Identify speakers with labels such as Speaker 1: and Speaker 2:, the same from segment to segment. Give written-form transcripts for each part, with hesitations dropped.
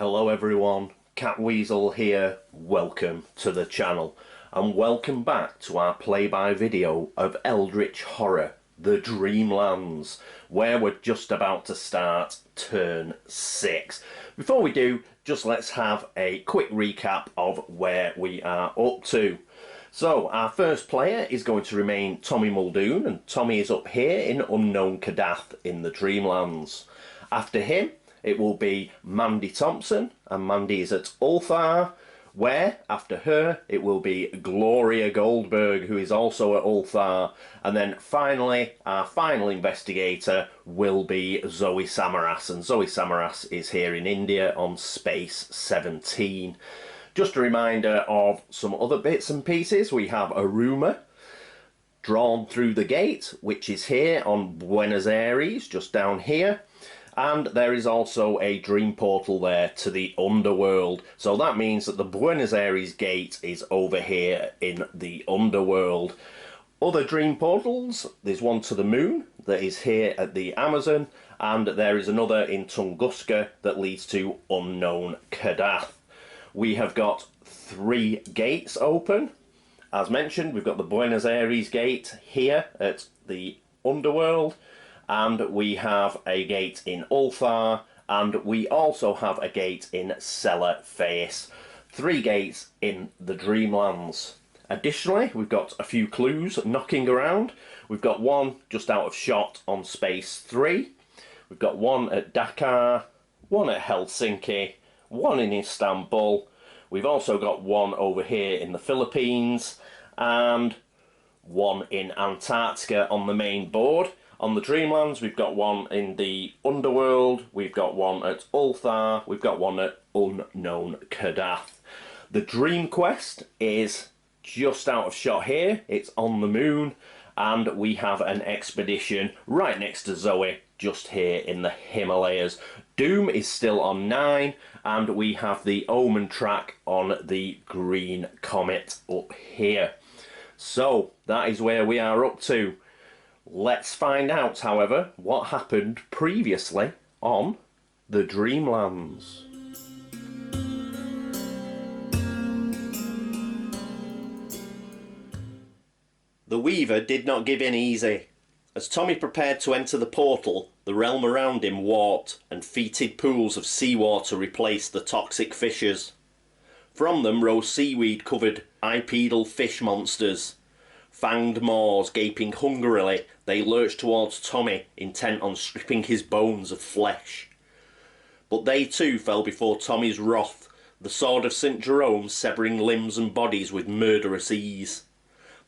Speaker 1: Hello everyone, Catweazle here, welcome to the channel and welcome back to our play-by video of Eldritch Horror, the Dreamlands, where we're just about to start turn 6. Before we do, just let's have a quick recap of where we are up to. So, our first player is going to remain Tommy Muldoon, and Tommy is up here in Unknown Kadath in the Dreamlands. After him, it will be Mandy Thompson, and Mandy is at Ulthar, where, after her, it will be Gloria Goldberg, who is also at Ulthar, and then finally, our final investigator will be Zoe Samaras, and Zoe Samaras is here in India on Space 17. Just a reminder of some other bits and pieces. We have a rumour drawn through the gate, which is here on Buenos Aires, just down here. And there is also a dream portal there to the underworld. So that means that the Buenos Aires gate is over here in the underworld. Other dream portals, there's one to the moon that is here at the Amazon, and there is another in Tunguska that leads to Unknown Kadath. We have got 3 gates open. As mentioned, we've got the Buenos Aires gate here at the underworld, and we have a gate in Ulthar, and we also have a gate in Cellar Face. 3 gates in the Dreamlands. Additionally, we've got a few clues knocking around. We've got one just out of shot on Space 3. We've got one at Dakar, one at Helsinki, one in Istanbul. We've also got one over here in the Philippines, and one in Antarctica on the main board. On the Dreamlands, we've got one in the Underworld, we've got one at Ulthar, we've got one at Unknown Kadath. The Dream Quest is just out of shot here, it's on the moon, and we have an expedition right next to Zoe, just here in the Himalayas. Doom is still on 9, and we have the Omen track on the Green Comet up here. So, that is where we are up to. Let's find out, however, what happened previously on the Dreamlands. The Weaver did not give in easy. As Tommy prepared to enter the portal, the realm around him warped, and fetid pools of seawater replaced the toxic fissures. From them rose seaweed-covered bipedal fish monsters. Fanged maws gaping hungrily, they lurched towards Tommy, intent on stripping his bones of flesh. But they too fell before Tommy's wrath, the sword of St. Jerome severing limbs and bodies with murderous ease.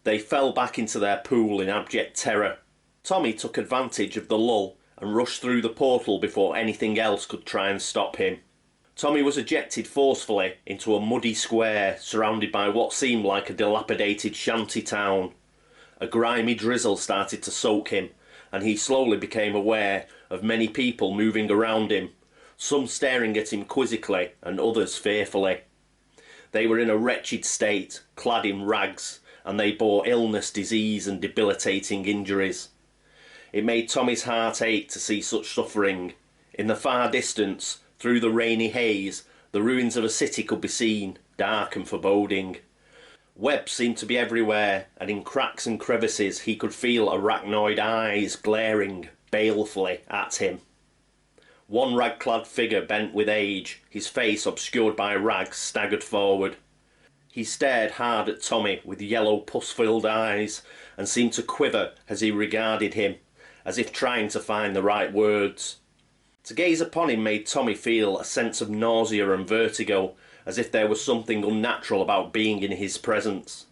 Speaker 1: They fell back into their pool in abject terror. Tommy took advantage of the lull and rushed through the portal before anything else could try and stop him. Tommy was ejected forcefully into a muddy square surrounded by what seemed like a dilapidated shanty town. A grimy drizzle started to soak him, and he slowly became aware of many people moving around him, some staring at him quizzically and others fearfully. They were in a wretched state, clad in rags, and they bore illness, disease and debilitating injuries. It made Tommy's heart ache to see such suffering. In the far distance, through the rainy haze, the ruins of a city could be seen, dark and foreboding. Webs seemed to be everywhere, and in cracks and crevices he could feel arachnoid eyes glaring balefully at him. One rag-clad figure bent with age, his face obscured by rags, staggered forward. He stared hard at Tommy with yellow pus-filled eyes, and seemed to quiver as he regarded him, as if trying to find the right words. To gaze upon him made Tommy feel a sense of nausea and vertigo, as if there was something unnatural about being in his presence.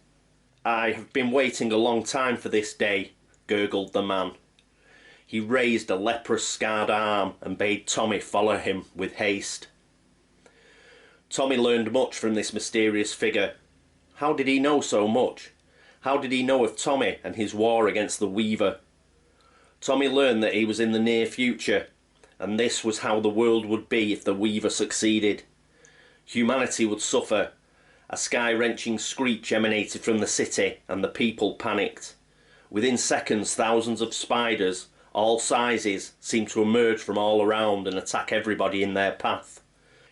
Speaker 1: "I have been waiting a long time for this day," gurgled the man. He raised a leprous scarred arm and bade Tommy follow him with haste. Tommy learned much from this mysterious figure. How did he know so much? How did he know of Tommy and his war against the Weaver? Tommy learned that he was in the near future, and this was how the world would be if the Weaver succeeded. Humanity would suffer. A sky-wrenching screech emanated from the city, and the people panicked. Within seconds, thousands of spiders, all sizes, seemed to emerge from all around and attack everybody in their path.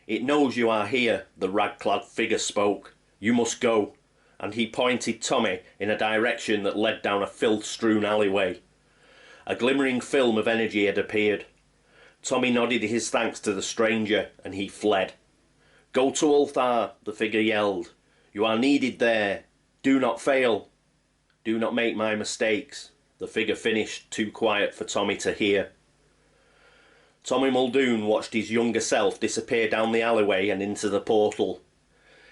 Speaker 1: "It knows you are here," the rag-clad figure spoke. "You must go." And he pointed Tommy in a direction that led down a filth-strewn alleyway. A glimmering film of energy had appeared. Tommy nodded his thanks to the stranger, and he fled. "Go to Ulthar," the figure yelled. "You are needed there. Do not fail. Do not make my mistakes," the figure finished, too quiet for Tommy to hear. Tommy Muldoon watched his younger self disappear down the alleyway and into the portal.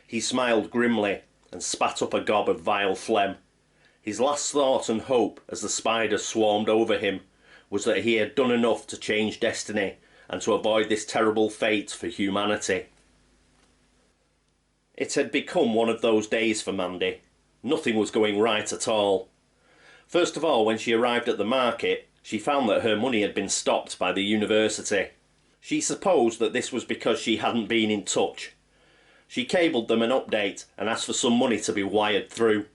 Speaker 1: He smiled grimly and spat up a gob of vile phlegm. His last thought and hope, as the spiders swarmed over him, was that he had done enough to change destiny and to avoid this terrible fate for humanity. It had become one of those days for Mandy. Nothing was going right at all. First of all, when she arrived at the market, she found that her money had been stopped by the university. She supposed that this was because she hadn't been in touch. She cabled them an update and asked for some money to be wired through.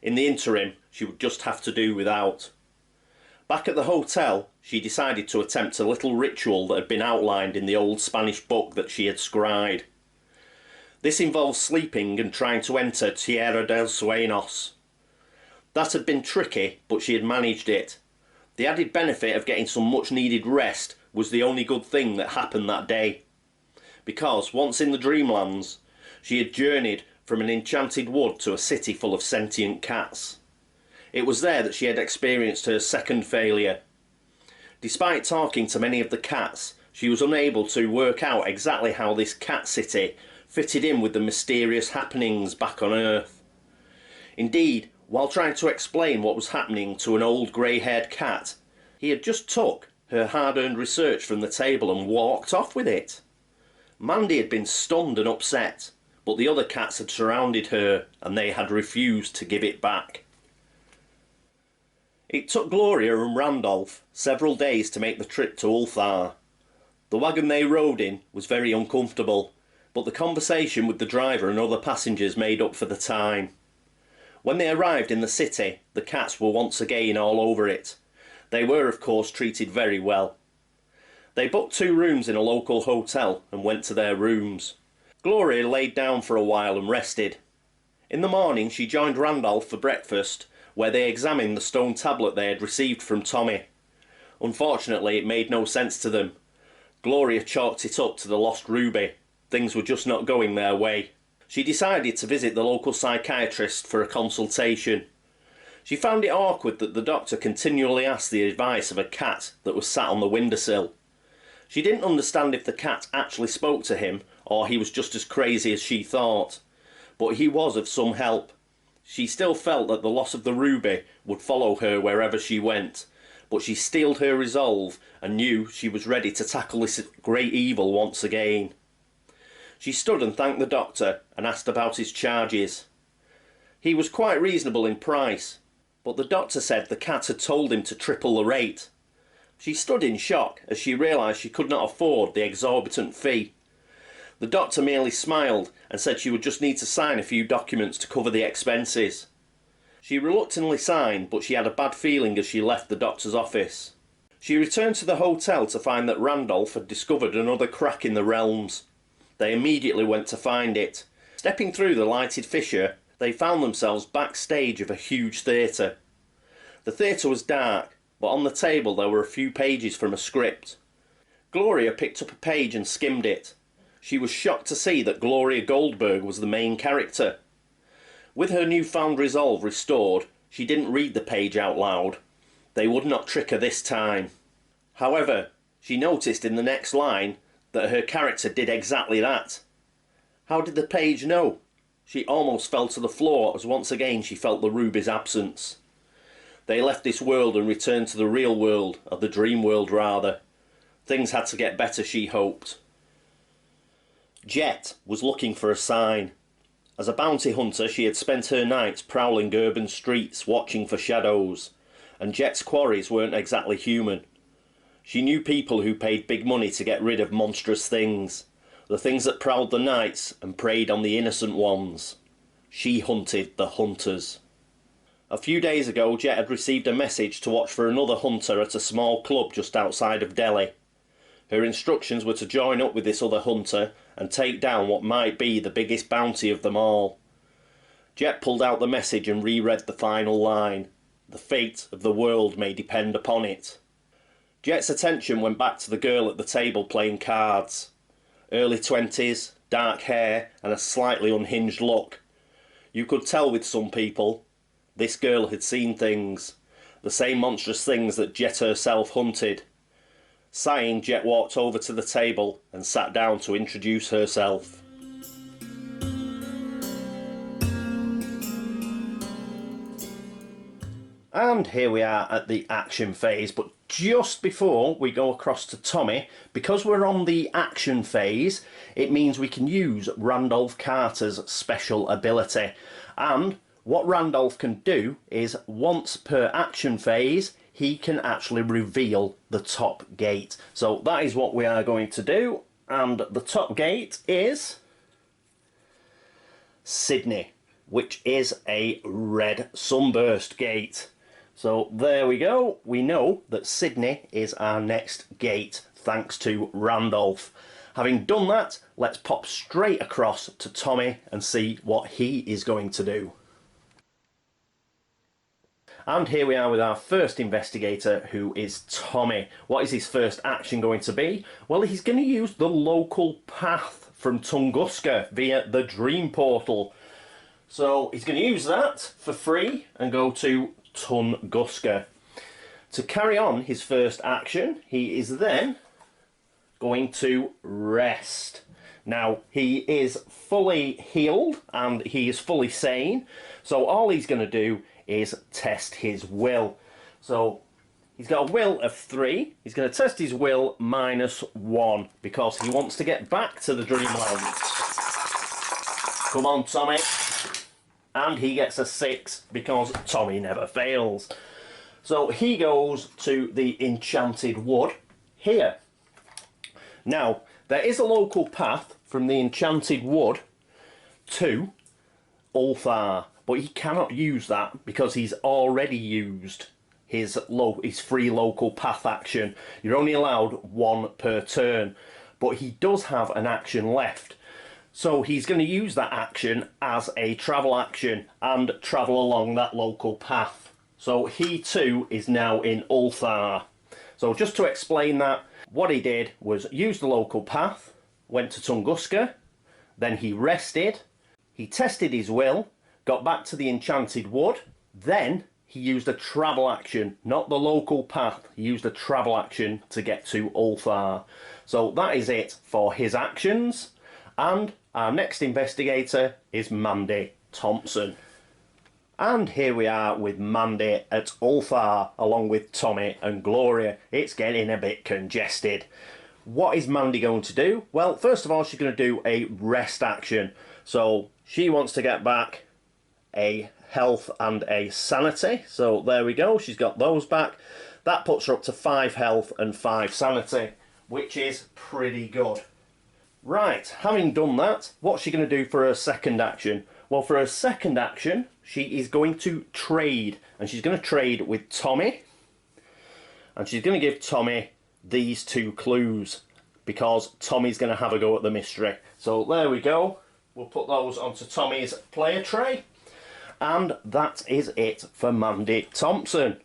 Speaker 1: In the interim, she would just have to do without. Back at the hotel, she decided to attempt a little ritual that had been outlined in the old Spanish book that she had scried. This involved sleeping and trying to enter Tierra del Sueños. That had been tricky, but she had managed it. The added benefit of getting some much needed rest was the only good thing that happened that day. Because, once in the Dreamlands, she had journeyed from an enchanted wood to a city full of sentient cats. It was there that she had experienced her second failure. Despite talking to many of the cats, she was unable to work out exactly how this cat city fitted in with the mysterious happenings back on Earth. Indeed, while trying to explain what was happening to an old grey-haired cat, he had just took her hard-earned research from the table and walked off with it. Mandy had been stunned and upset, but the other cats had surrounded her and they had refused to give it back. It took Gloria and Randolph several days to make the trip to Ulthar. The wagon they rode in was very uncomfortable, but the conversation with the driver and other passengers made up for the time. When they arrived in the city, the cats were once again all over it. They were, of course, treated very well. They booked 2 rooms in a local hotel and went to their rooms. Gloria laid down for a while and rested. In the morning she joined Randolph for breakfast, where they examined the stone tablet they had received from Tommy. Unfortunately, it made no sense to them. Gloria chalked it up to the lost ruby. Things were just not going their way. She decided to visit the local psychiatrist for a consultation. She found it awkward that the doctor continually asked the advice of a cat that was sat on the windowsill. She didn't understand if the cat actually spoke to him or he was just as crazy as she thought. But he was of some help. She still felt that the loss of the ruby would follow her wherever she went, but she steeled her resolve and knew she was ready to tackle this great evil once again. She stood and thanked the doctor and asked about his charges. He was quite reasonable in price, but the doctor said the cat had told him to triple the rate. She stood in shock as she realised she could not afford the exorbitant fee. The doctor merely smiled and said she would just need to sign a few documents to cover the expenses. She reluctantly signed, but she had a bad feeling as she left the doctor's office. She returned to the hotel to find that Randolph had discovered another crack in the realms. They immediately went to find it. Stepping through the lighted fissure, they found themselves backstage of a huge theatre. The theatre was dark, but on the table there were a few pages from a script. Gloria picked up a page and skimmed it. She was shocked to see that Gloria Goldberg was the main character. With her newfound resolve restored, she didn't read the page out loud. They would not trick her this time. However, she noticed in the next line that her character did exactly that. How did the page know? She almost fell to the floor as once again she felt the ruby's absence. They left this world and returned to the real world, or the dream world rather. Things had to get better, she hoped. Jet was looking for a sign. As a bounty hunter, she had spent her nights prowling urban streets, watching for shadows, and Jet's quarries weren't exactly human. She knew people who paid big money to get rid of monstrous things, the things that prowled the nights and preyed on the innocent ones. She hunted the hunters. A few days ago, Jet had received a message to watch for another hunter at a small club just outside of Delhi. Her instructions were to join up with this other hunter and take down what might be the biggest bounty of them all. Jet pulled out the message and reread the final line. The fate of the world may depend upon it. Jet's attention went back to the girl at the table playing cards. Early 20s, dark hair and a slightly unhinged look. You could tell with some people, this girl had seen things. The same monstrous things that Jet herself hunted. Sighing, Jet walked over to the table and sat down to introduce herself. And here we are at the action phase, but just before we go across to Tommy, because we're on the action phase, it means we can use Randolph Carter's special ability. And what Randolph can do is, once per action phase, he can actually reveal the top gate. So that is what we are going to do, and the top gate is Sydney, which is a red sunburst gate. So there we go, we know that Sydney is our next gate, thanks to Randolph. Having done that, let's pop straight across to Tommy and see what he is going to do. And here we are with our first investigator, who is Tommy. What is his first action going to be? Well, he's going to use the local path from Tunguska via the Dream Portal. So he's going to use that for free and go to Tunguska. To carry on his first action, he is then going to rest. Now, he is fully healed and he is fully sane, so all he's going to do is test his will. So he's got a will of 3. He's going to test his will -1 because he wants to get back to the Dreamlands. Come on, Tommy. And he gets a 6 because Tommy never fails. So he goes to the Enchanted Wood here. Now, there is a local path from the Enchanted Wood to Ulthar, but he cannot use that because he's already used his free local path action. You're only allowed 1 per turn, but he does have an action left. So he's going to use that action as a travel action and travel along that local path. So he too is now in Ulthar. So just to explain that, what he did was use the local path, went to Tunguska, then he rested, he tested his will, got back to the Enchanted Wood, then he used a travel action, not the local path, he used a travel action to get to Ulthar. So that is it for his actions, and our next investigator is Mandy Thompson. And here we are with Mandy at Ulthar, along with Tommy and Gloria. It's getting a bit congested. What is Mandy going to do? Well, first of all, she's going to do a rest action. So she wants to get back a health and a sanity. So there we go, she's got those back. That puts her up to 5 health and 5 sanity, which is pretty good. Right, having done that, what's she going to do for her second action? Well, for her second action, she is going to trade, and she's going to trade with Tommy, and she's going to give Tommy these 2 clues because Tommy's going to have a go at the mystery. So there we go, we'll put those onto Tommy's player tray, and that is it for Mandy Thompson.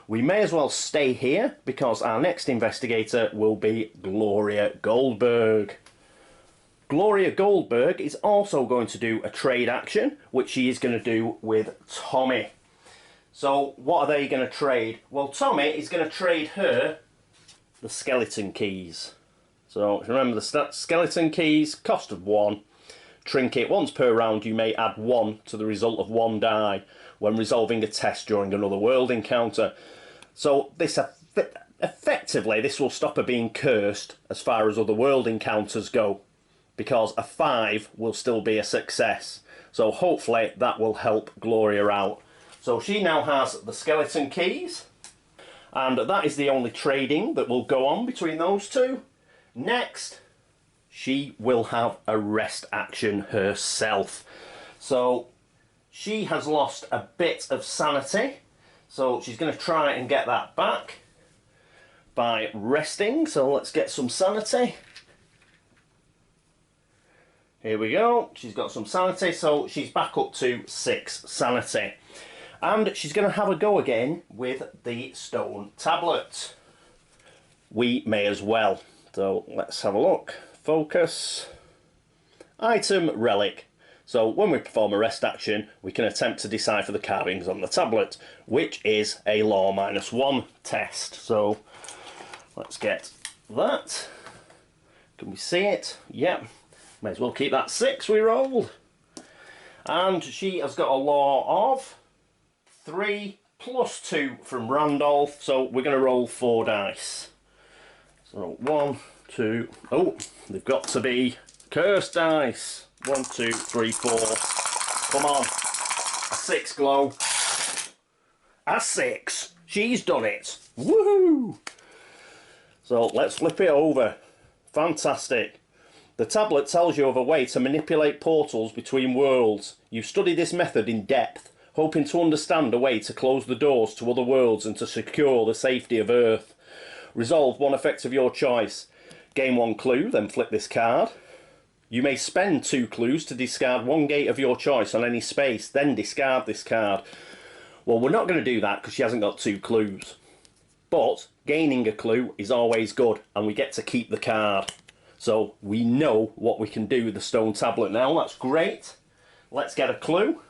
Speaker 1: We may as well stay here because our next investigator will be Gloria Goldberg. Gloria Goldberg is also going to do a trade action, which she is going to do with Tommy. So what are they going to trade? Well, Tommy is going to trade her the skeleton keys. So remember, the skeleton keys, cost of 1. Trinket, once per round you may add 1 to the result of 1 die when resolving a test during another world encounter. So this effectively, this will stop her being cursed as far as other world encounters go, because a 5 will still be a success. So hopefully that will help Gloria out. So she now has the skeleton keys, and that is the only trading that will go on between those 2. Next, she will have a rest action herself. So she has lost a bit of sanity, so she's going to try and get that back. by resting, so let's get some sanity. Here we go, she's got some sanity, so she's back up to 6 sanity. And she's going to have a go again with the stone tablet. We may as well. So let's have a look. Focus. Item relic. So when we perform a rest action, we can attempt to decipher the carvings on the tablet, which is a law -1 test. So let's get that. Can we see it? Yep. May as well keep that 6 we rolled. And she has got a law of 3 plus 2 from Randolph, so we're going to roll 4 dice. So 1, 2, oh, they've got to be cursed dice. 1, 2, 3, 4. Come on. A 6 glow. A 6. She's done it. Woohoo! So let's flip it over. Fantastic. The tablet tells you of a way to manipulate portals between worlds. You've studied this method in depth, hoping to understand a way to close the doors to other worlds and to secure the safety of Earth. Resolve one effect of your choice. Gain 1 clue, then flip this card. You may spend 2 clues to discard 1 gate of your choice on any space, then discard this card. Well, we're not going to do that because she hasn't got 2 clues. But gaining a clue is always good, and we get to keep the card. So we know what we can do with the stone tablet now. That's great. Let's get a clue.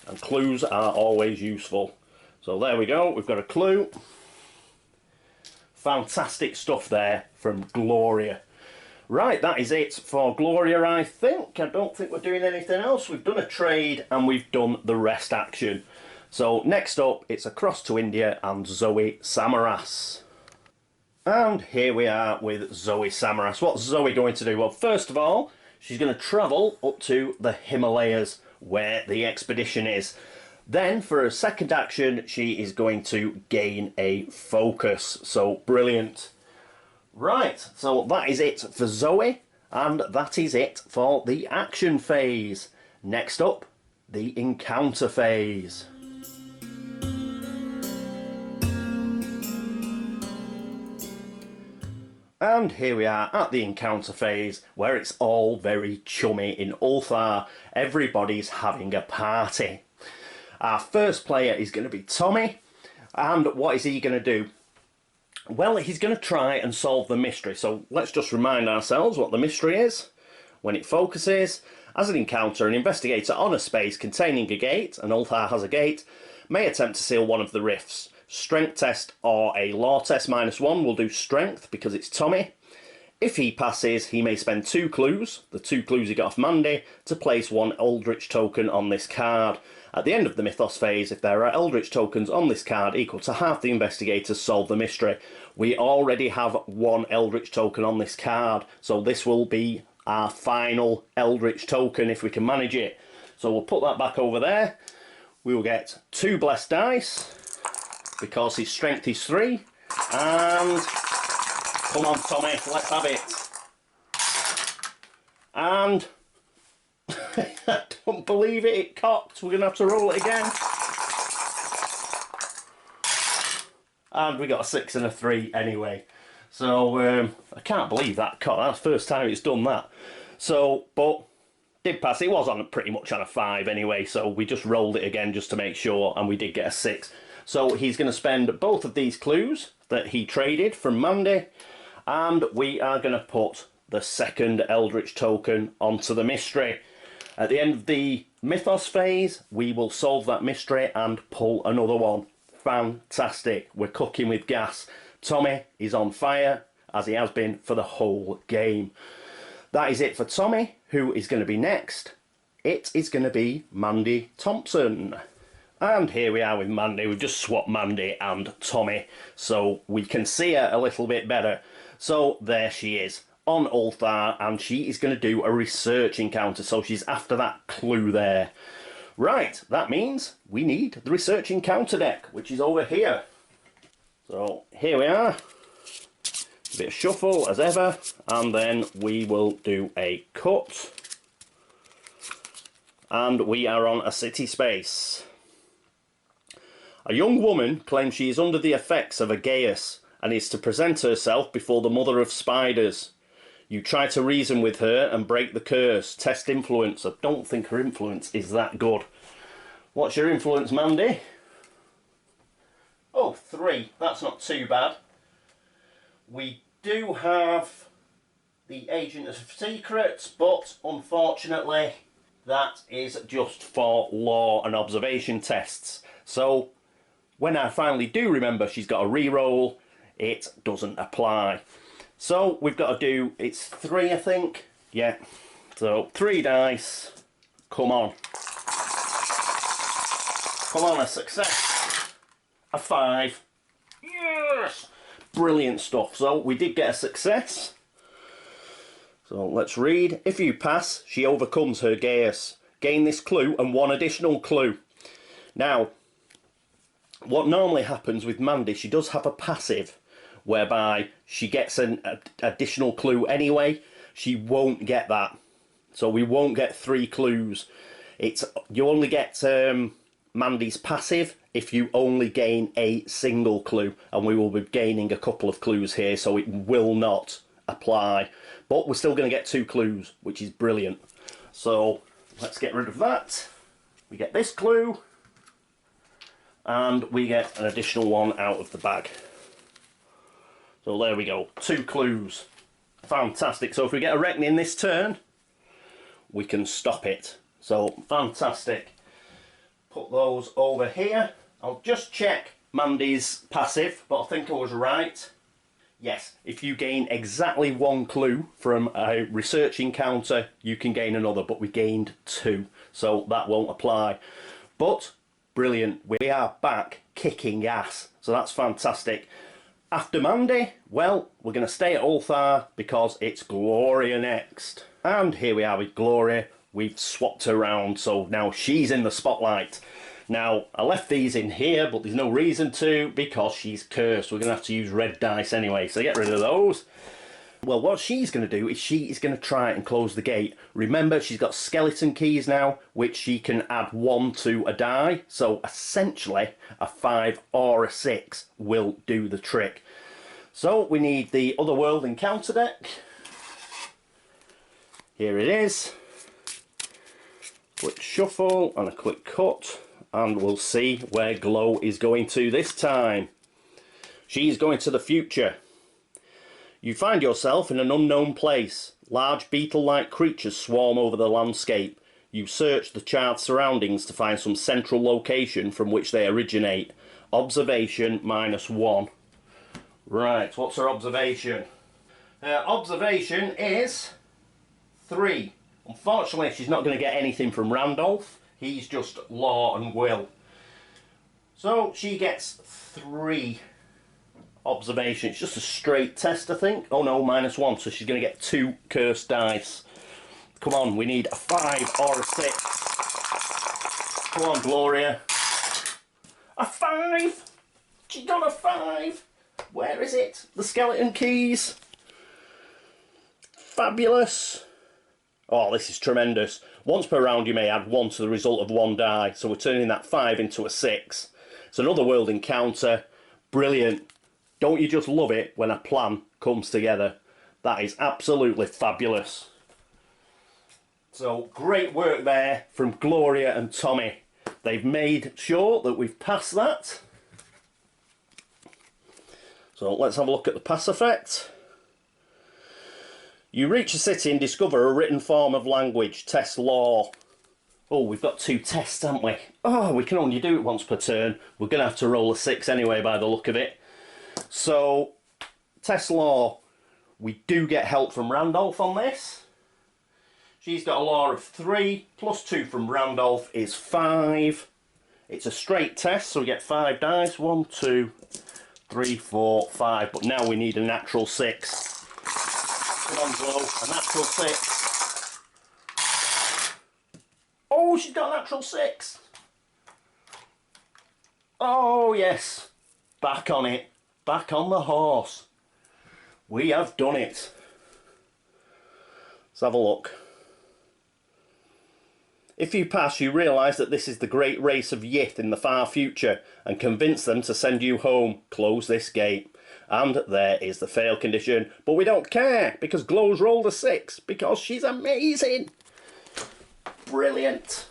Speaker 1: And clues are always useful. So there we go, we've got a clue. Fantastic stuff there from Gloria. Right, that is it for Gloria, I think. I don't think we're doing anything else. We've done a trade and we've done the rest action. So next up, it's across to India and Zoe Samaras. And here we are with Zoe Samaras. What's Zoe going to do? Well, first of all, she's going to travel up to the Himalayas, where the expedition is. Then, for her second action, she is going to gain a focus. So, brilliant. Right, so that is it for Zoe, and that is it for the action phase. Next up, the encounter phase. And here we are at the encounter phase, where it's all very chummy in Ulthar. Everybody's having a party. Our first player is going to be Tommy, and what is he going to do? Well, he's going to try and solve the mystery. So let's just remind ourselves what the mystery is. When it focuses, as an encounter, an investigator on a space containing a gate, and Ulthar has a gate, may attempt to seal one of the rifts. Strength test or a law test -1 will do strength because it's Tommy. If he passes, he may spend 2 clues, the 2 clues he got off Mandy, to place 1 Eldritch token on this card. At the end of the Mythos phase, if there are Eldritch tokens on this card equal to half the investigators solve the mystery. We already have 1 Eldritch token on this card, so this will be our final Eldritch token if we can manage it. So we'll put that back over there. We will get 2 blessed dice, because his strength is 3, and come on Tommy, let's have it. And I don't believe it, it cocked. We're going to have to roll it again. And we got a 6 and a 3 anyway. So I can't believe that cocked. That's the first time it's done that. So, but did pass. It was on pretty much on a 5 anyway, so we just rolled it again just to make sure, and we did get a 6. So he's going to spend both of these clues that he traded from Mandy, and we are going to put the second Eldritch token onto the mystery. At the end of the Mythos phase, we will solve that mystery and pull another one. Fantastic. We're cooking with gas. Tommy is on fire, as he has been for the whole game. That is it for Tommy. Who is going to be next? It is going to be Mandy Thompson. And here we are with Mandy. We've just swapped Mandy and Tommy, so we can see her a little bit better. So there she is, on Ulthar, and she is going to do a research encounter, so she's after that clue there. Right, that means we need the research encounter deck, which is over here. So here we are. A bit of shuffle as ever, and then we will do a cut. And we are on a city space. A young woman claims she is under the effects of a geas and is to present herself before the mother of spiders. You try to reason with her and break the curse. Test influence. I don't think her influence is that good. What's your influence, Mandy? Oh, 3. That's not too bad. We do have the Agent of Secrets, but unfortunately that is just for law and observation tests. So when I finally do remember she's got a reroll, it doesn't apply. So we've got to do, it's 3 I think. Yeah. So 3 dice. Come on. Come on, a success. A 5. Yes! Brilliant stuff. So we did get a success. So let's read. If you pass, she overcomes her geas. Gain this clue and 1 additional clue. Now, what normally happens with Mandy, she does have a passive whereby she gets an additional clue anyway. She won't get that. So we won't get 3 clues. You only get Mandy's passive if you only gain a single clue, and we will be gaining a couple of clues here, so it will not apply. But we're still going to get 2 clues, which is brilliant. So let's get rid of that. We get this clue, and we get an additional one out of the bag. So there we go, 2 clues. Fantastic. So if we get a reckoning this turn, we can stop it. So fantastic. Put those over here. I'll just check Mandy's passive, but I think I was right. Yes, if you gain exactly 1 clue from a research encounter, you can gain another, but we gained 2, so that won't apply. But brilliant, we are back kicking ass, so that's fantastic. After Mandy, well, we're going to stay at Ulthar because it's Gloria next. And here we are with Gloria. We've swapped her around, so now she's in the spotlight. Now, I left these in here, but there's no reason to because she's cursed. We're going to have to use red dice anyway, so get rid of those. Well, what she's going to do is she is going to try and close the gate. Remember, she's got skeleton keys now, which she can add 1 to a die. So essentially, a 5 or a 6 will do the trick. So we need the Otherworld Encounter deck. Here it is. Quick shuffle and a quick cut. And we'll see where Glow is going to this time. She's going to the future. You find yourself in an unknown place. Large beetle-like creatures swarm over the landscape. You search the charred surroundings to find some central location from which they originate. Observation -1. Right, what's her observation? Her observation is 3. Unfortunately, she's not going to get anything from Randolph. He's just law and will. So she gets 3 observations. It's just a straight test, I think. Oh no, -1. So she's going to get 2 cursed dice. Come on, we need a 5 or a 6. Come on, Gloria. A 5! She got a 5! Where is it? The skeleton keys. Fabulous. Oh, this is tremendous. Once per round you may add 1 to the result of 1 die. So we're turning that 5 into a 6. It's another world encounter. Brilliant. Don't you just love it when a plan comes together? That is absolutely fabulous. So great work there from Gloria and Tommy. They've made sure that we've passed that. So let's have a look at the pass effect. You reach a city and discover a written form of language. Test law. Oh, we've got 2 tests, haven't we? Oh, we can only do it once per turn. We're going to have to roll a 6 anyway by the look of it. So, test law. We do get help from Randolph on this. She's got a law of 3, plus 2 from Randolph is 5. It's a straight test, so we get 5 dice. 1, 2, 3, 4, 5. But now we need a natural 6. Come on, Glow, a natural 6. Oh, she's got a natural 6. Oh, yes. Back on it. Back on the horse. We have done it. Let's have a look. If you pass, you realise that this is the great race of Yith in the far future and convince them to send you home. Close this gate. And there is the fail condition. But we don't care because Glow's rolled a 6 because she's amazing. Brilliant.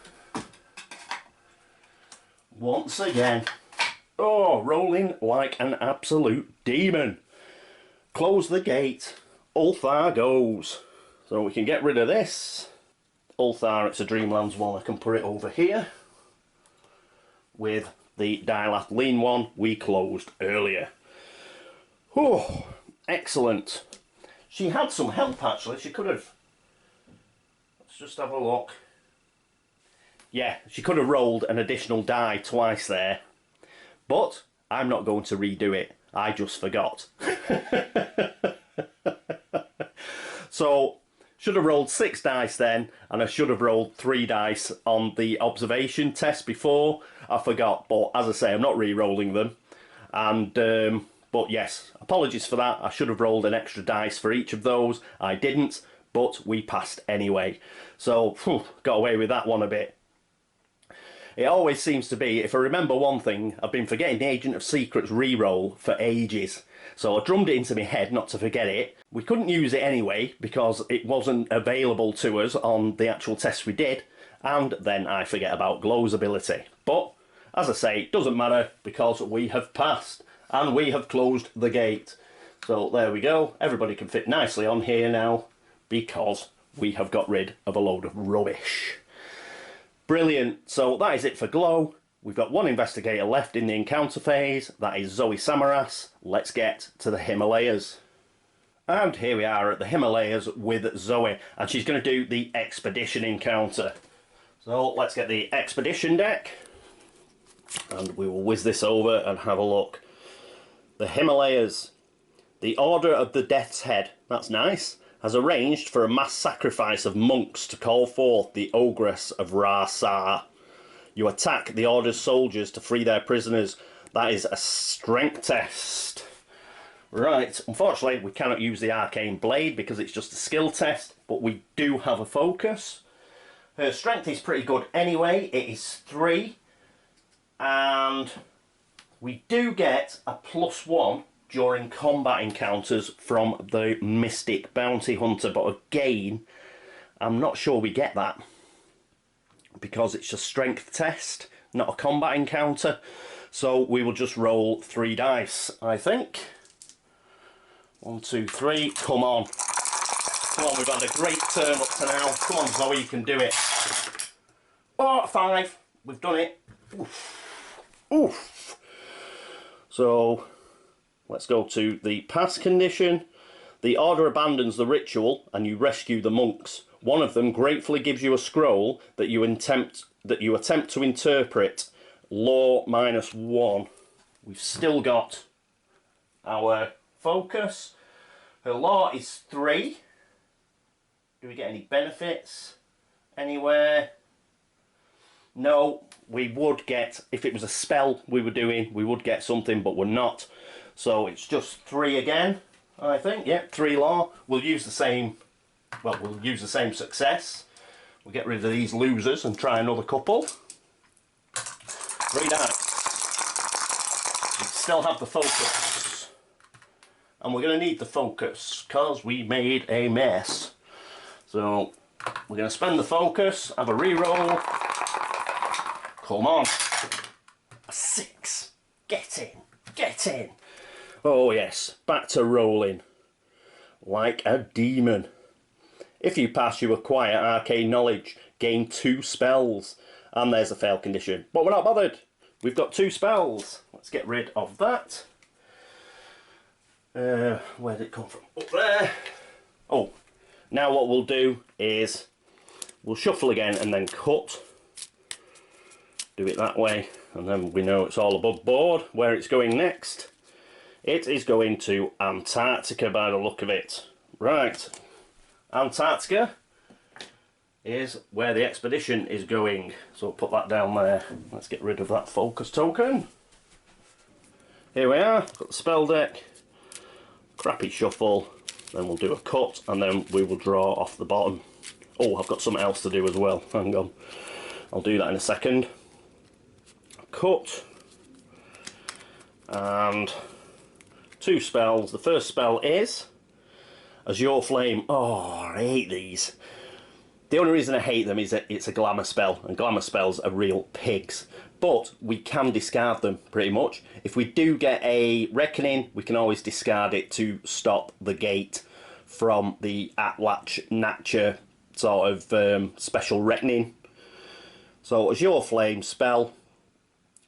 Speaker 1: Once again. Oh, rolling like an absolute demon. Close the gate. Ulthar goes. So we can get rid of this. Ulthar, it's a Dreamlands one. I can put it over here with the Dilath-Lean one we closed earlier. Oh, excellent. She had some help actually. She could have... Let's just have a look. Yeah, she could have rolled an additional die twice there. But I'm not going to redo it. I just forgot. So, should have rolled 6 dice then, and I should have rolled 3 dice on the observation test before. I forgot, but as I say, I'm not re-rolling them. And, but yes, apologies for that. I should have rolled an extra dice for each of those. I didn't, but we passed anyway. So, got away with that one a bit. It always seems to be, if I remember one thing, I've been forgetting the Agent of Secrets re-roll for ages. So I drummed it into my head not to forget it. We couldn't use it anyway because it wasn't available to us on the actual test we did. And then I forget about Glow's ability. But, as I say, it doesn't matter because we have passed. And we have closed the gate. So there we go. Everybody can fit nicely on here now because we have got rid of a load of rubbish. Brilliant. So that is it for Glow. We've got one investigator left in the encounter phase. That is Zoe Samaras. Let's get to the Himalayas. And here we are at the Himalayas with Zoe. And she's going to do the expedition encounter. So let's get the expedition deck. And we will whiz this over and have a look. The Himalayas. The Order of the Death's Head. That's nice. Has arranged for a mass sacrifice of monks to call forth the Ogress of Ra-Sar. You attack the Order's soldiers to free their prisoners. That is a strength test. Right, unfortunately we cannot use the arcane blade because it's just a skill test, but we do have a focus. Her strength is pretty good anyway, it is 3. And we do get a +1 during combat encounters from the Mystic Bounty Hunter, but again, I'm not sure we get that because it's a strength test, not a combat encounter. So we will just roll 3 dice, I think. 1, 2, 3, come on. Come on, we've had a great turn up to now. Come on, Zoe, you can do it. Oh, 5, we've done it. Oof. Oof. So, let's go to the pass condition. The Order abandons the ritual and you rescue the monks. One of them gratefully gives you a scroll that you attempt to interpret. Law -1. We've still got our focus. Her law is 3. Do we get any benefits anywhere? No, we would get, if it was a spell we were doing, we would get something, but we're not. So it's just 3 again, I think. Yep, 3 law. We'll use the same, well, we'll use the same success. We'll get rid of these losers and try another couple. 3 dice. We still have the focus. And we're going to need the focus because we made a mess. So we're going to spend the focus, have a re-roll. Come on. A 6. Get in. Get in. Oh yes, back to rolling. Like a demon. If you pass, you acquire arcane knowledge. Gain 2 spells. And there's a fail condition. But we're not bothered. We've got 2 spells. Let's get rid of that. Where did it come from? Up there. Oh, now what we'll do is we'll shuffle again and then cut. Do it that way. And then we know it's all above board. Where it's going next. It is going to Antarctica by the look of it. Right. Antarctica is where the expedition is going. So we'll put that down there. Let's get rid of that focus token. Here we are. Got the spell deck. Crappy shuffle. Then we'll do a cut and then we will draw off the bottom. Oh, I've got something else to do as well. Hang on. I'll do that in a second. Cut. And 2 spells. The first spell is Azure Flame. Oh, I hate these. The only reason I hate them is that it's a glamour spell, and glamour spells are real pigs. But we can discard them, pretty much. If we do get a Reckoning, we can always discard it to stop the gate from the Altach-Nacha sort of special Reckoning. So, Azure Flame spell.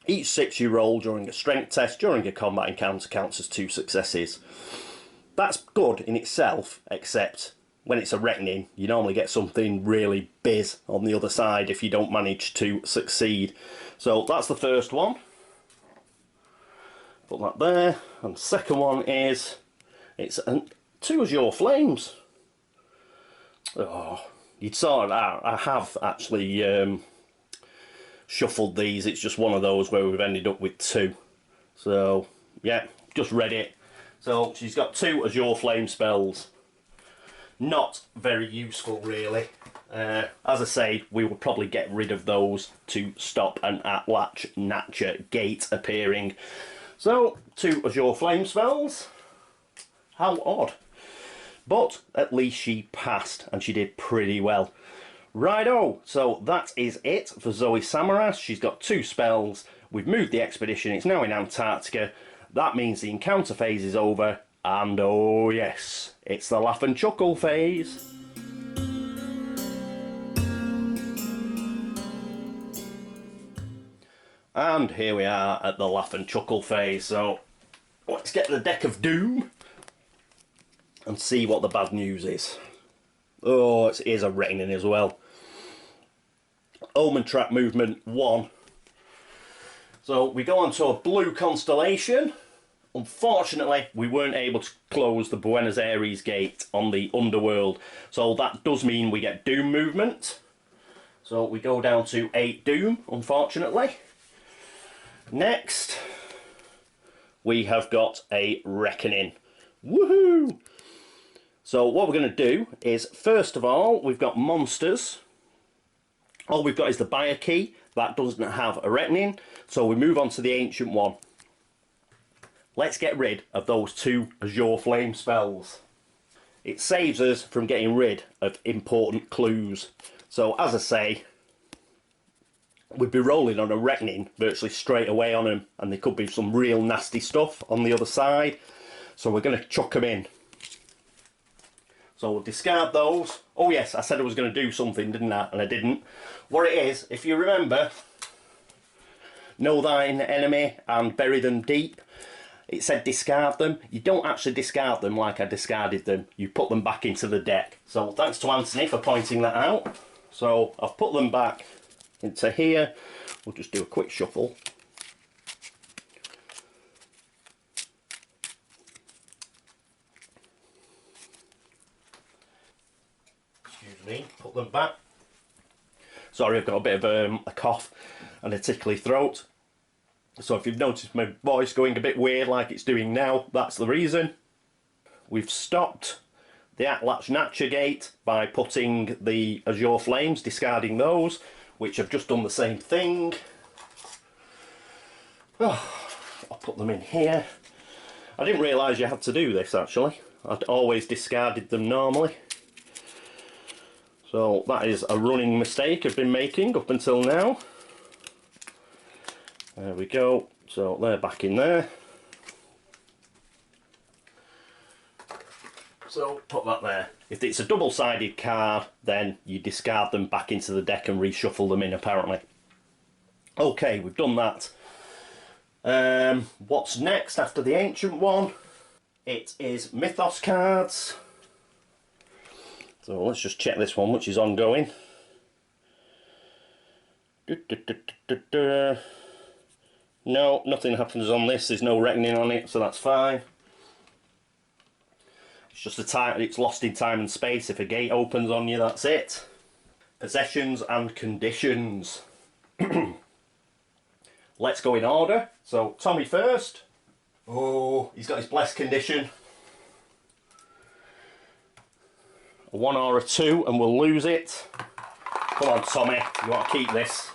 Speaker 1: Each 6 you roll during a strength test, during a combat encounter, counts as 2 successes. That's good in itself, except when it's a Reckoning, you normally get something really biz on the other side if you don't manage to succeed. So that's the first one. Put that there. And the second one is, it's 2 Azure Flames. Oh, you'd sort of, I have actually shuffled these. It's just one of those where we've ended up with 2. So, yeah, just read it. So she's got 2 Azure Flame spells. Not very useful, really. As I say, we will probably get rid of those to stop an Altach-Nacha gate appearing. So, 2 Azure Flame spells. How odd. But at least she passed, and she did pretty well. Righto, so that is it for Zoe Samaras. She's got 2 spells. We've moved the expedition. It's now in Antarctica. That means the encounter phase is over. And oh yes, it's the laugh and chuckle phase. And here we are at the laugh and chuckle phase. So let's get the deck of doom and see what the bad news is. Oh, it is a Reckoning as well. Omen Track Movement 1. So we go on to a blue constellation. Unfortunately, we weren't able to close the Buenos Aires gate on the underworld. So that does mean we get doom movement. So we go down to 8 doom, unfortunately. Next, we have got a Reckoning. Woohoo! So what we're going to do is, first of all, we've got monsters. All we've got is the buyer key. That doesn't have a Reckoning. So we move on to the ancient one. Let's get rid of those 2 Azure Flame spells. It saves us from getting rid of important clues. So as I say, we'd be rolling on a Reckoning virtually straight away on them, and there could be some real nasty stuff on the other side. So we're going to chuck them in. So we'll discard those. Oh yes, I said I was going to do something, didn't I? And I didn't. What it is, if you remember, know thine enemy and bury them deep. It said discard them. You don't actually discard them like I discarded them. You put them back into the deck. So thanks to Anthony for pointing that out. So I've put them back into here. We'll just do a quick shuffle. Excuse me, put them back. Sorry, I've got a bit of a cough and a tickly throat. So if you've noticed my voice going a bit weird like it's doing now, that's the reason. We've stopped the Altach-Nacha gate by putting the Azure Flames, discarding those, which have just done the same thing. Oh, I'll put them in here. I didn't realise you had to do this actually. I'd always discarded them normally. So that is a running mistake I've been making up until now. There we go, so they're back in there. So put that there. If it's a double-sided card, then you discard them back into the deck and reshuffle them in apparently. Okay, we've done that. What's next after the ancient one? It is Mythos cards. So let's just check this one, which is ongoing. No, nothing happens on this. There's no Reckoning on it, so that's fine. It's just the time. It's lost in time and space. If a gate opens on you, that's it. Possessions and conditions. Let's go in order. So Tommy first. Oh, he's got his blessed condition. A 1 or a 2 and we'll lose it. Come on, Tommy, you want to keep this.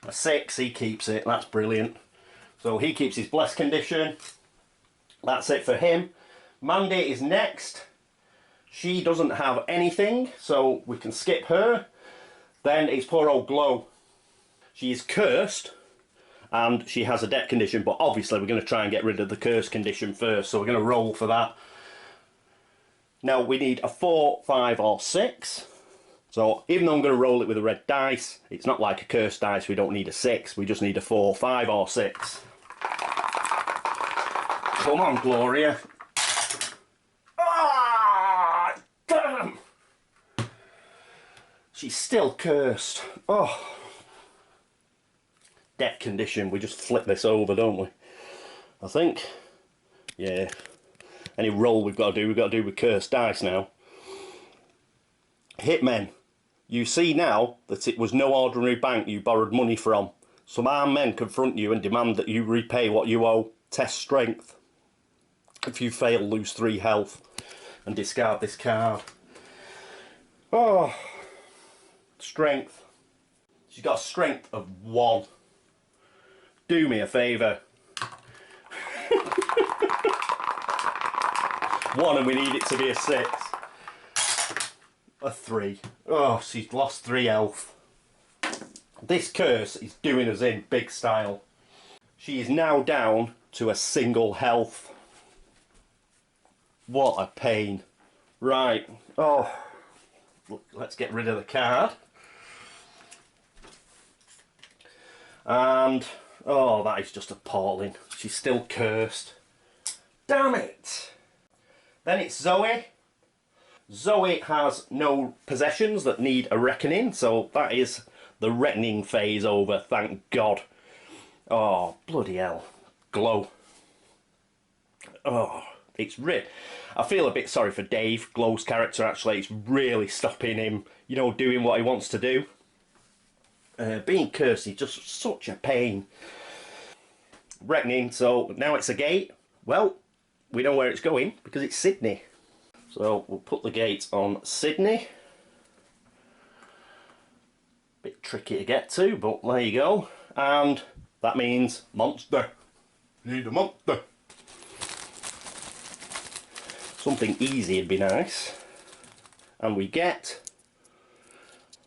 Speaker 1: A 6, he keeps it, that's brilliant. So he keeps his blessed condition. That's it for him. Mandy is next. She doesn't have anything, so we can skip her. Then it's poor old Glow. She is cursed, and she has a debt condition, but obviously we're going to try and get rid of the curse condition first, so we're going to roll for that. Now we need a 4, 5 or 6. So even though I'm going to roll it with a red dice, it's not like a cursed dice, we don't need a 6, we just need a 4, 5 or 6. Come on, Gloria. Ah, damn! She's still cursed. Oh. Debt condition, we just flip this over, don't we? I think. Yeah. Any roll we've got to do with cursed dice now. Hitmen. You see now that it was no ordinary bank you borrowed money from. Some armed men confront you and demand that you repay what you owe. Test strength. If you fail, lose 3 health. And discard this card. Oh. Strength. She's got a strength of 1. Do me a favour. 1 and we need it to be a 6. A 3. Oh, she's lost 3 health. This curse is doing us in big style. She is now down to a single health. What a pain. Right. Oh. Let's get rid of the card. And, oh, that is just appalling. She's still cursed. Damn it! Then it's Zoe. Zoe has no possessions that need a reckoning, so that is the reckoning phase over, thank God. Oh, bloody hell. Glow. Oh, it's I feel a bit sorry for Dave, Glow's character, actually. It's really stopping him, you know, doing what he wants to do. Being cursed is just such a pain. Reckoning, so now it's a gate. Well, we know where it's going because it's Sydney. So we'll put the gate on Sydney. Bit tricky to get to, but there you go. And that means monster. Need a monster. Something easy would be nice. And we get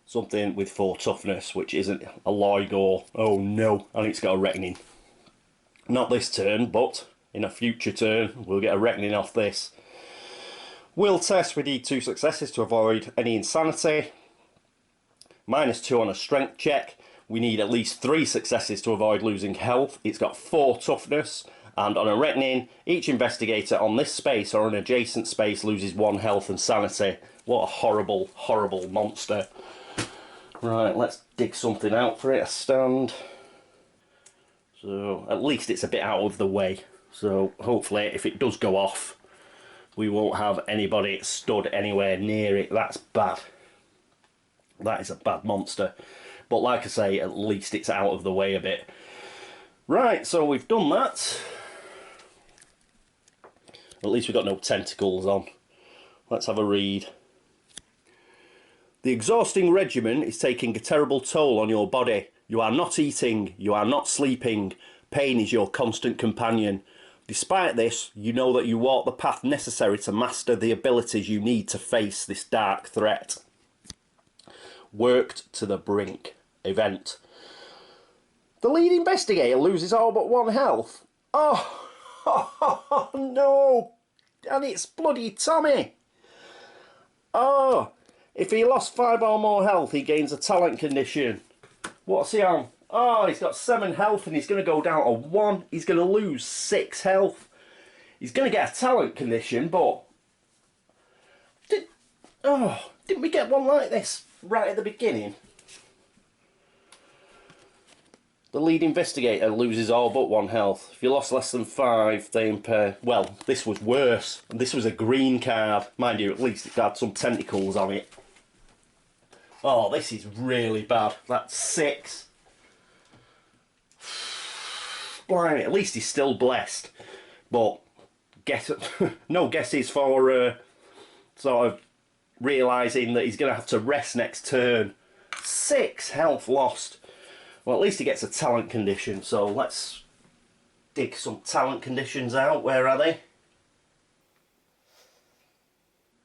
Speaker 1: something with 4 toughness, which isn't a Loigor. Oh no, and it's got a reckoning. Not this turn, but in a future turn we'll get a reckoning off this. Will test, we need 2 successes to avoid any insanity. -2 on a strength check. We need at least 3 successes to avoid losing health. It's got 4 toughness. And on a reckoning, each investigator on this space or an adjacent space loses 1 health and sanity. What a horrible, horrible monster. Right, let's dig something out for it, a stand. So, at least it's a bit out of the way. So, hopefully, if it does go off, we won't have anybody stood anywhere near it. That's bad. That is a bad monster. But like I say, at least it's out of the way a bit. Right, so we've done that. At least we've got no tentacles on. Let's have a read. The exhausting regimen is taking a terrible toll on your body. You are not eating, you are not sleeping. Pain is your constant companion. Despite this, you know that you walk the path necessary to master the abilities you need to face this dark threat. Worked to the brink. Event. The lead investigator loses all but 1 health. Oh, no! And it's bloody Tommy! Oh, if he lost 5 or more health, he gains a talent condition. What's he on? Oh, he's got 7 health and he's going to go down to 1. He's going to lose 6 health. He's going to get a talent condition, but... Didn't we get one like this right at the beginning? The lead investigator loses all but 1 health. If you lost less than 5, they impair... Well, this was worse. This was a green card. Mind you, at least it had some tentacles on it. Oh, this is really bad. That's 6. Blimey, at least he's still blessed. But, no guesses for sort of realising that he's going to have to rest next turn. 6 health lost. Well, at least he gets a talent condition, so let's dig some talent conditions out. Where are they?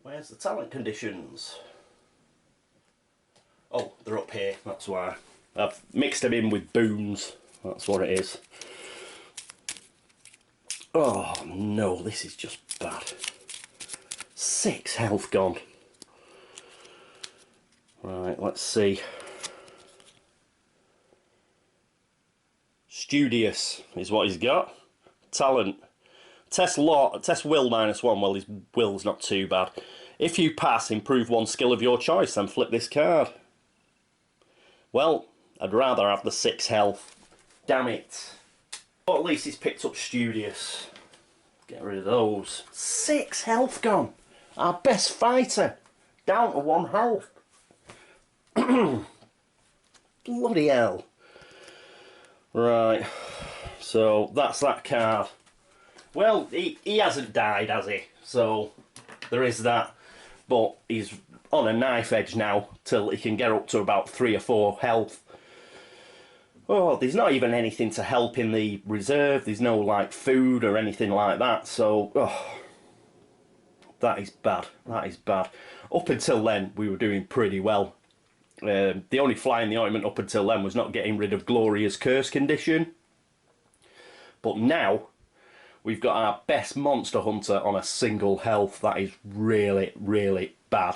Speaker 1: Where's the talent conditions? Oh, they're up here, that's why. I've mixed them in with boons, that's what it is. Oh no, this is just bad. 6 health gone. Right, let's see. Studious is what he's got. Talent. Test will -1. Well, his will's not too bad. If you pass, improve one skill of your choice, then flip this card. Well, I'd rather have the 6 health. Damn it. But at least he's picked up Studious. Get rid of those. 6 health gone. Our best fighter. Down to 1 health. Bloody hell. Right. So, that's that card. Well, he hasn't died, has he? So, there is that. But he's on a knife edge now till he can get up to about 3 or 4 health. Oh, there's not even anything to help in the reserve. There's no, like, food or anything like that. So, oh, that is bad. That is bad. Up until then, we were doing pretty well. The only fly in the ointment up until then was not getting rid of Gloria's curse condition. But now, we've got our best monster hunter on a single health. That is really, really bad.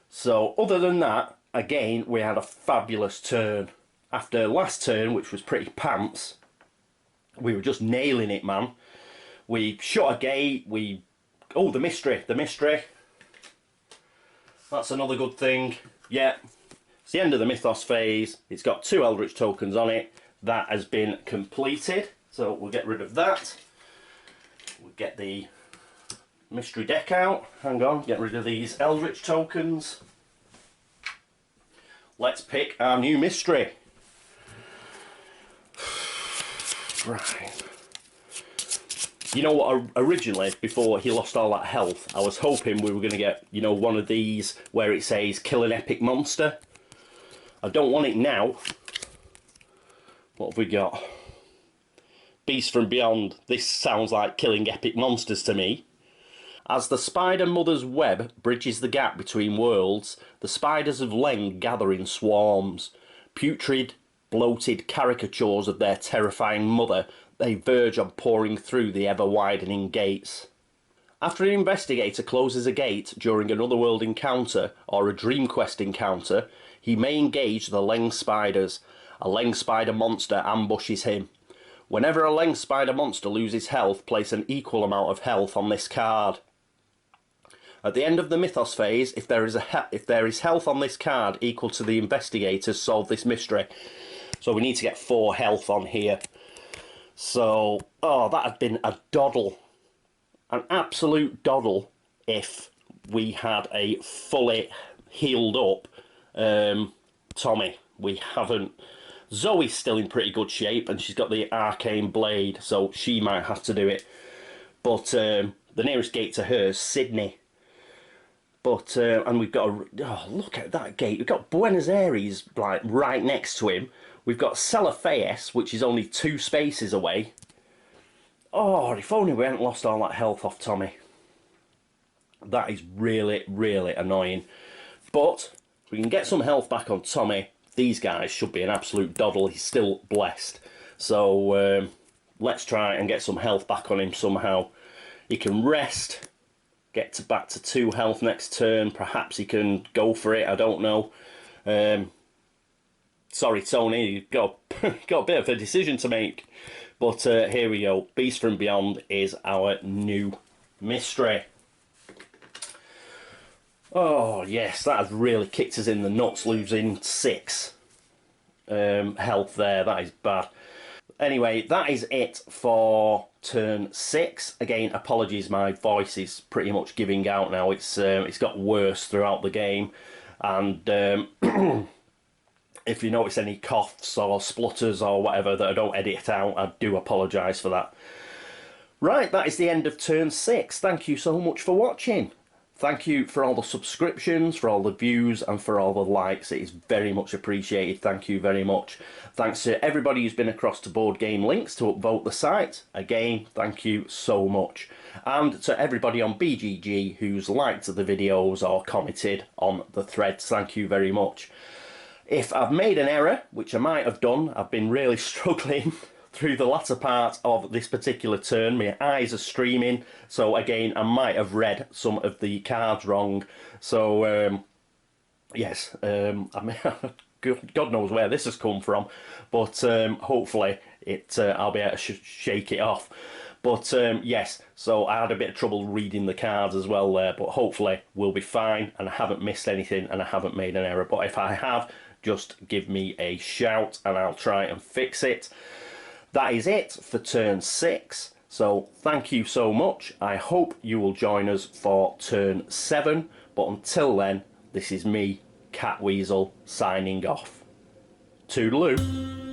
Speaker 1: So, other than that, again, we had a fabulous turn. After last turn, which was pretty pants, we were just nailing it, man. We shot a gate, oh, the mystery. That's another good thing. Yeah, it's the end of the Mythos phase. It's got 2 Eldritch tokens on it. That has been completed. So we'll get rid of that. We'll get the mystery deck out. Hang on, get rid of these Eldritch tokens. Let's pick our new mystery. Right. You know what, originally, before he lost all that health, I was hoping we were going to get, you know, one of these where it says kill an epic monster. I don't want it now. What have we got? Beast from Beyond. This sounds like killing epic monsters to me. As the spider mother's web bridges the gap between worlds, the spiders of Leng gather in swarms. Putrid, bloated caricatures of their terrifying mother, they verge on pouring through the ever-widening gates. After an investigator closes a gate during an otherworld encounter or a Dream Quest encounter, he may engage the Leng spiders. A Leng spider monster ambushes him. Whenever a Leng spider monster loses health, place an equal amount of health on this card. At the end of the Mythos phase, if there is health on this card equal to the investigators, solve this mystery. So we need to get 4 health on here. So, oh, that had been a doddle. An absolute doddle if we had a fully healed up Tommy. We haven't. Zoe's still in pretty good shape and she's got the arcane blade, so she might have to do it. But the nearest gate to her is Sydney. But, and we've got oh, look at that gate. We've got Buenos Aires, like, right next to him. We've got Celafayes, which is only 2 spaces away. Oh, if only we hadn't lost all that health off Tommy. That is really, really annoying. But, if we can get some health back on Tommy, these guys should be an absolute doddle. He's still blessed. So, let's try and get some health back on him somehow. He can rest. Get back to 2 health next turn. Perhaps he can go for it. I don't know. Sorry, Tony. You've got a bit of a decision to make. But here we go. Beast from Beyond is our new mystery. Oh, yes. That has really kicked us in the nuts, losing 6 health there. That is bad. Anyway, that is it for turn 6. Again, apologies, my voice is pretty much giving out now. It's got worse throughout the game, and if you notice any coughs or splutters or whatever that I don't edit out, I do apologise for that. Right, that is the end of turn 6. Thank you so much for watching. Thank you for all the subscriptions, for all the views, and for all the likes. It is very much appreciated. Thank you very much. Thanks to everybody who's been across to Board Game Links to upvote the site. Again, thank you so much. And to everybody on BGG who's liked the videos or commented on the threads, thank you very much. If I've made an error, which I might have done, I've been really struggling through the latter part of this particular turn. My eyes are streaming, so again I might have read some of the cards wrong. So yes, I mean, God knows where this has come from, but hopefully I'll be able to shake it off. But yes, so I had a bit of trouble reading the cards as well there, but hopefully we'll be fine and I haven't missed anything and I haven't made an error. But if I have, just give me a shout and I'll try and fix it. That is it for turn 6. So thank you so much. I hope you will join us for turn 7. But until then, this is me, Catweazle, signing off. Toodaloo.